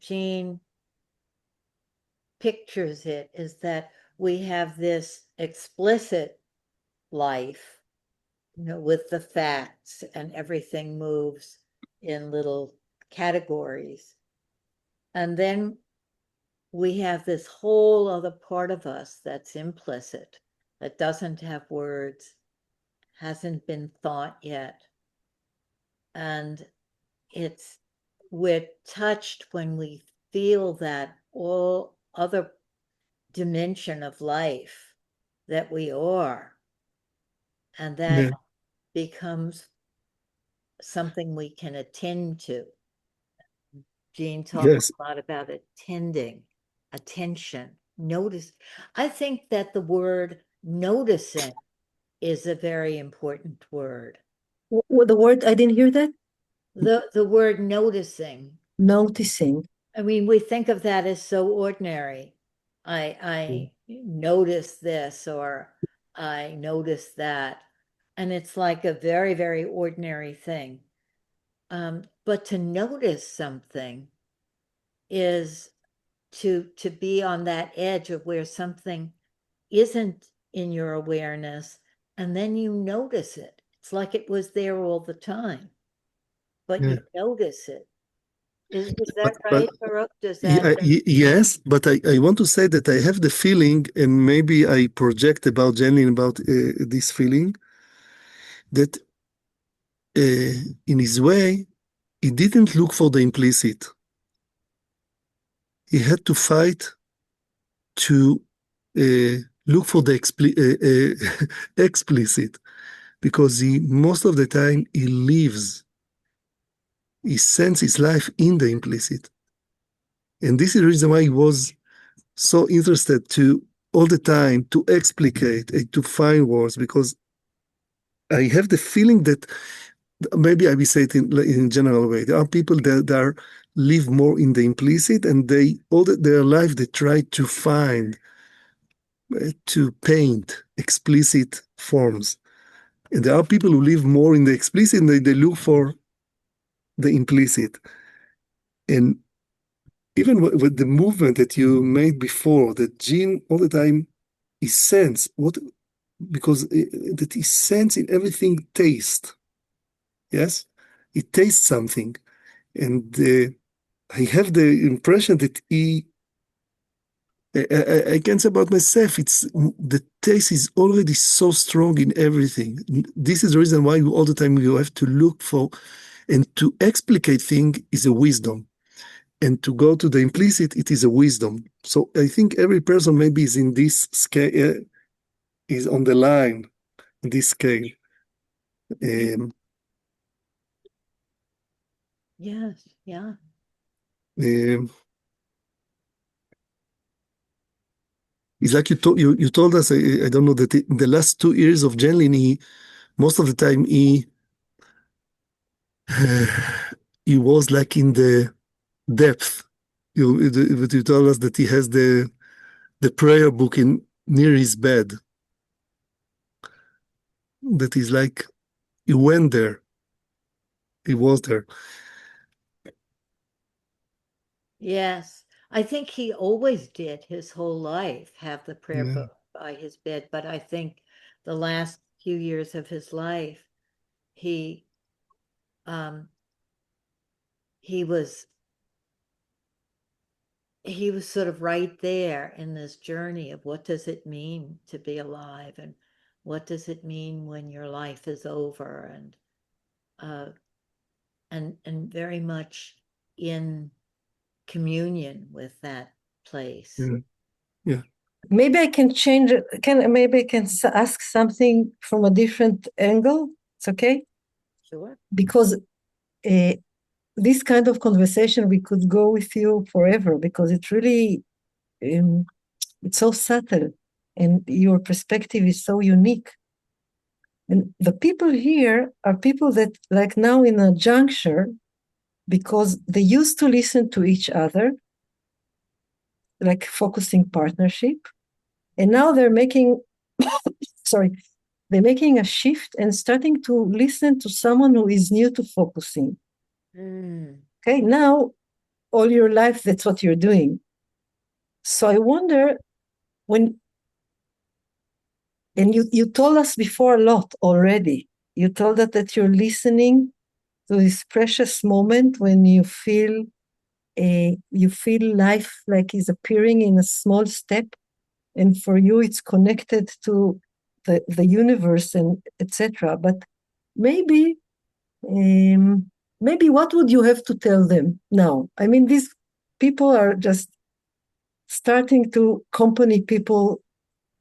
Gene pictures it is that we have this explicit life, with the facts, and everything moves in little categories. And then we have this whole other part of us that's implicit, that doesn't have words, hasn't been thought yet. And we're touched when we feel that all other dimension of life that we are, and that becomes something we can attend to. Gene talks a lot about attending, attention, notice. I think that the word noticing is a very important word. The word, I didn't hear that. The word noticing. Noticing. I mean, we think of that as so ordinary. I notice this, or I notice that. And it's like a very, very ordinary thing. But to notice something is to be on that edge of where something isn't in your awareness, and then you notice it. It's like it was there all the time, but you notice it. Is that right, Baruch? Does that? Yes, but I want to say that I have the feeling, and maybe I project about Gendlin about this feeling, that in his way, he didn't look for the implicit. He had to fight to look for the explicit, because most of the time he lives, he sends his life in the implicit. And this is the reason why he was so interested to all the time to explicate and to find words, because I have the feeling that maybe I will say it in a general way. There are people that live more in the implicit, and all their life they try to find, to paint explicit forms. And there are people who live more in the explicit, and they look for the implicit. And even with the movement that you made before, that Gene all the time is sense because that he sense in everything taste. Yes, it tastes something, and I have the impression that I can say about myself, the taste is already so strong in everything. This is the reason why all the time you have to look for, and to explicate things is a wisdom. And to go to the implicit, it is a wisdom. So I think every person maybe is in this scale, is on the line, in this scale. Yes, yeah. It's like you told us, I don't know, that in the last 2 years of Gendlin, most of the time he was like in the depth. You told us that he has the prayer book near his bed. That is like he went there. He was there. Yes. I think he always did his whole life have the prayer Yeah. book by his bed, but I think the last few years of his life, he was sort of right there in this journey of what does it mean to be alive, and what does it mean when your life is over, and very much in communion with that place. Yeah. Yeah. Maybe I can change it. Maybe I can ask something from a different angle. It's okay? Sure. Because this kind of conversation, we could go with you forever, because it really, it's so subtle, and your perspective is so unique. And the people here are people that, like, now in a juncture, because they used to listen to each other, like focusing partnership, and now they're making, they're making a shift and starting to listen to someone who is new to focusing. Okay, now all your life, that's what you're doing. So I wonder, and you told us before a lot already. You told us that you're listening to this precious moment when you feel life like is appearing in a small step, and for you it's connected to the universe and etc. But maybe what would you have to tell them now? I mean, these people are just starting to accompany people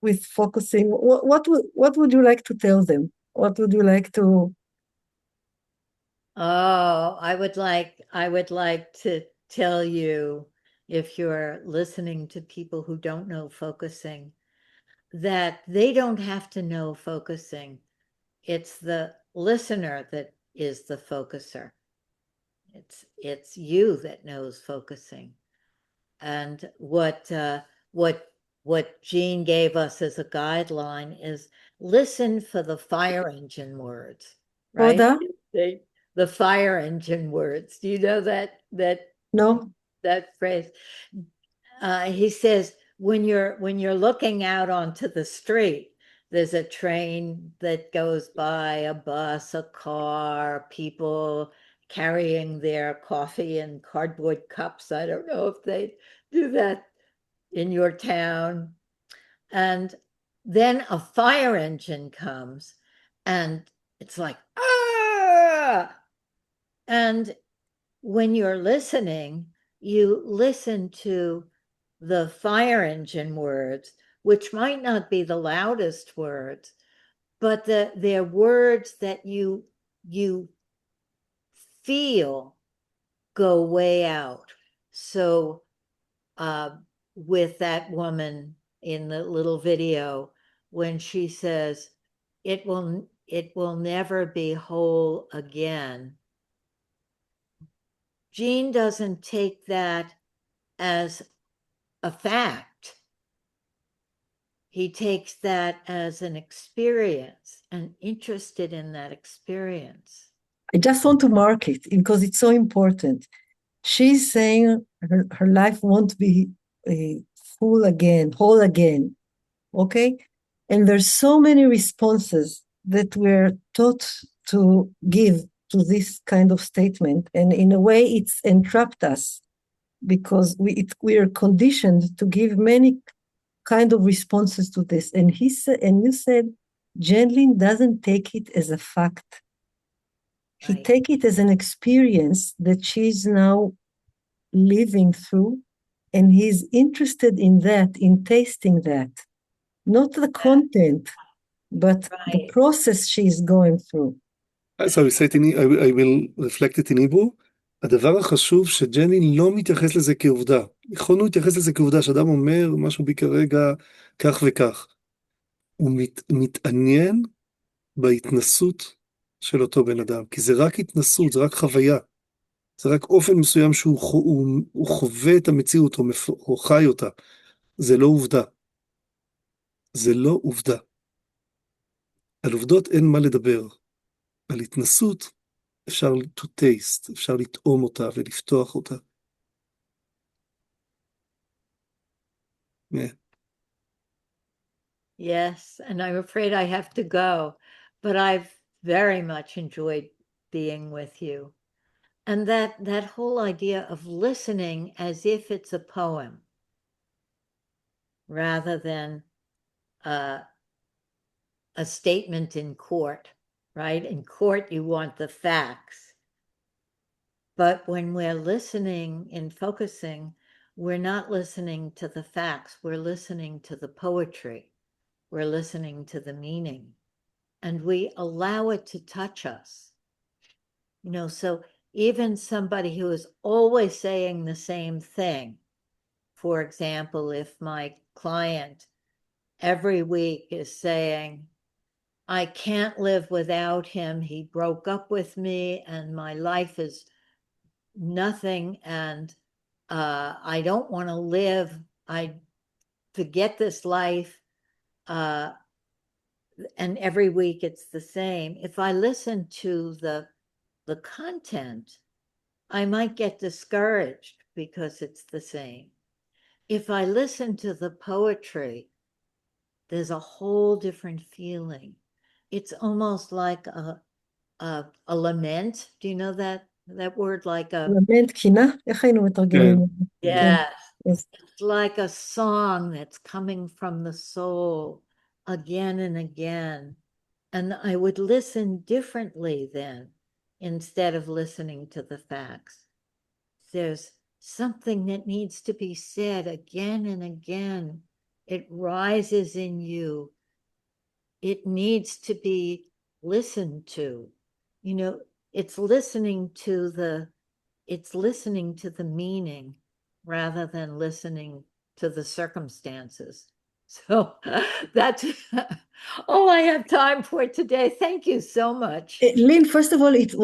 with focusing. What would you like to tell them? What would you like to? Oh, I would like to tell you, if you're listening to people who don't know focusing, that they don't have to know focusing. It's the listener that is the focuser. It's you that knows focusing. And what Gene gave us as a guideline is listen for the fire engine words, right? The fire engine words. Do you know that No. that phrase? He says when you're looking out onto the street, there's a train that goes by, a bus, a car, people carrying their coffee in cardboard cups. I don't know if they do that in your town. And then a fire engine comes, and it's like, ah! And when you're listening, you listen to the fire engine words, which might not be the loudest words, but they're words that you feel go way out. So with that woman in the little video, when she says, it will never be whole again, Gene doesn't take that as a fact. He takes that as an experience and interested in that experience. I just want to mark it because it's so important. She's saying her life won't be full again, whole again. Okay? And there's so many responses that we're taught to give to this kind of statement. And in a way, it's entrapped us because we are conditioned to give many kind of responses to this. And you said, Gendlin doesn't take it as a fact. He take it as an experience that she's now living through, and he's interested in that, in tasting that, not the content, but the process she's going through. So I said I will reflect it in Hebrew. הדבר החשוב שג'נין לא מתייחס לזה כעובדה. יכולנו להתייחס לזה כעובדה, שאדם אומר משהו בי כרגע כך וכך. הוא מתעניין בהתנסות של אותו בן אדם, כי זה רק התנסות, זה רק חוויה. זה רק אופן מסוים שהוא חווה את המציאות, או חי אותה. זה לא עובדה. זה לא עובדה. על עובדות אין מה לדבר. על התנסות אפשר to taste, אפשר לטעום אותה ולפתוח אותה. Yeah. Yes, and I'm afraid I have to go, but I've very much enjoyed being with you. And that whole idea of listening as if it's a poem rather than a statement in court, right? In court, you want the facts. But when we're listening and focusing, we're not listening to the facts. We're listening to the poetry. We're listening to the meaning. And we allow it to touch us. You know, so even somebody who is always saying the same thing, for example, if my client every week is saying, I can't live without him, he broke up with me and my life is nothing, and I don't want to live, I forget this life, and every week it's the same. If I listen to the content, I might get discouraged because it's the same. If I listen to the poetry, there's a whole different feeling. It's almost like a lament. Do you know that word? Like a לament קינה? איך היינו מתרגמים? yes. Yes. It's like a song that's coming from the soul again and again. And I would listen differently then instead of listening to the facts. There's something that needs to be said again and again. It rises in you. It needs to be listened to. You know, it's listening to the meaning rather than listening to the circumstances. So that's all I have time for today. Thank you so much. Lynn, first of all, it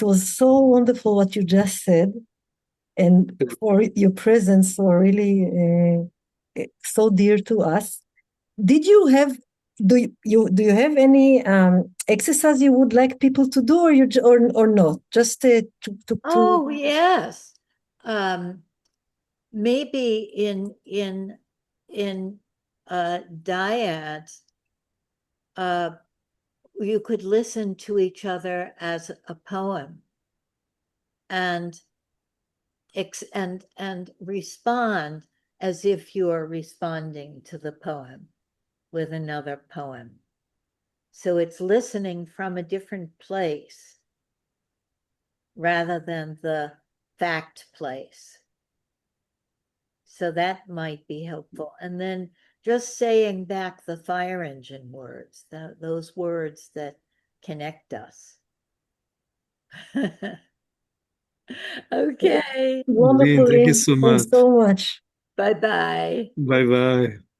was so wonderful what you just said, and for your presence so really so dear to us. Did you have do you have any exercise you would like people to do, or not? Just to Oh yes, maybe in dyads, you could listen to each other as a poem, and respond as if you are responding to the poem with another poem. So it's listening from a different place rather than the fact place. So that might be helpful. And then just saying back the fire engine words, those words that connect us. Okay. Wonderful, Lynn, thank you Lynn. so Thanks much. so much. Bye-bye. Bye-bye.